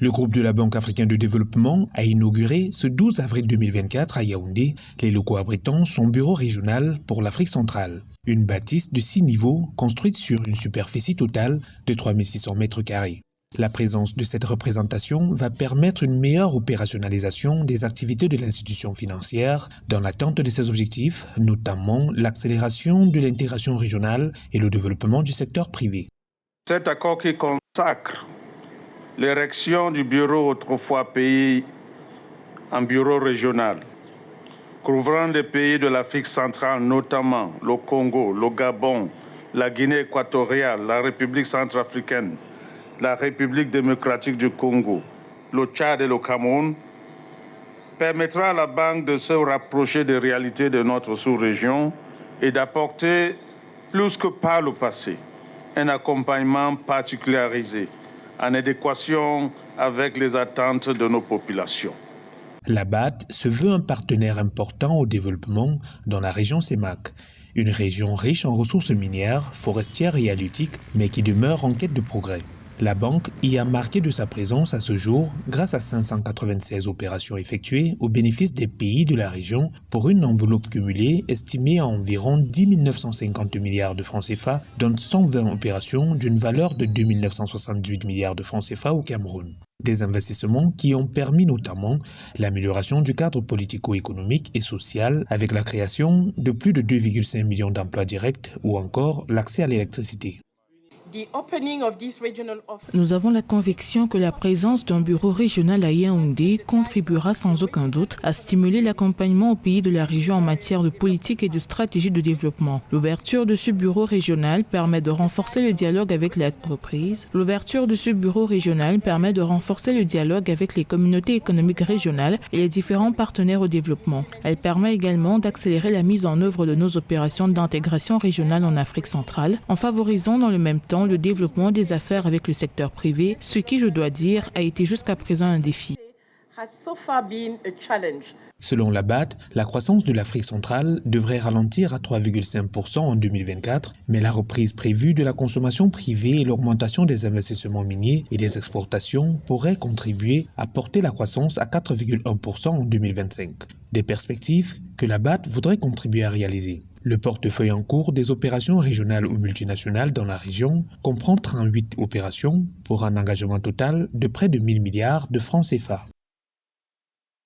Le groupe de la Banque africaine de développement a inauguré ce 12 avril 2024 à Yaoundé les locaux abritant son bureau régional pour l'Afrique centrale. Une bâtisse de 6 niveaux construite sur une superficie totale de 3600 mètres carrés. La présence de cette représentation va permettre une meilleure opérationnalisation des activités de l'institution financière dans l'attente de ses objectifs, notamment l'accélération de l'intégration régionale et le développement du secteur privé. Cet accord qui consacre l'érection du bureau autrefois pays en bureau régional, couvrant les pays de l'Afrique centrale, notamment le Congo, le Gabon, la Guinée équatoriale, la République centrafricaine, la République démocratique du Congo, le Tchad et le Cameroun, permettra à la Banque de se rapprocher des réalités de notre sous-région et d'apporter, plus que par le passé, un accompagnement particularisé en adéquation avec les attentes de nos populations. La BAD se veut un partenaire important au développement dans la région CEMAC, une région riche en ressources minières, forestières et halieutiques, mais qui demeure en quête de progrès. La banque y a marqué de sa présence à ce jour grâce à 596 opérations effectuées au bénéfice des pays de la région pour une enveloppe cumulée estimée à environ 10 950 milliards de francs CFA, dont 120 opérations d'une valeur de 2 978 milliards de francs CFA au Cameroun. Des investissements qui ont permis notamment l'amélioration du cadre politico-économique et social avec la création de plus de 2,5 millions d'emplois directs ou encore l'accès à l'électricité. Nous avons la conviction que la présence d'un bureau régional à Yaoundé contribuera sans aucun doute à stimuler l'accompagnement aux pays de la région en matière de politique et de stratégie de développement. L'ouverture de ce bureau régional permet de renforcer le dialogue avec la reprise. L'ouverture de ce bureau régional permet de renforcer le dialogue avec les communautés économiques régionales et les différents partenaires au développement. Elle permet également d'accélérer la mise en œuvre de nos opérations d'intégration régionale en Afrique centrale, en favorisant dans le même temps le développement des affaires avec le secteur privé, ce qui, je dois dire, a été jusqu'à présent un défi. Selon la BAD, la croissance de l'Afrique centrale devrait ralentir à 3,5% en 2024, mais la reprise prévue de la consommation privée et l'augmentation des investissements miniers et des exportations pourraient contribuer à porter la croissance à 4,1% en 2025. Des perspectives que la BAD voudrait contribuer à réaliser. Le portefeuille en cours des opérations régionales ou multinationales dans la région comprend 38 opérations pour un engagement total de près de 1 000 milliards de francs CFA.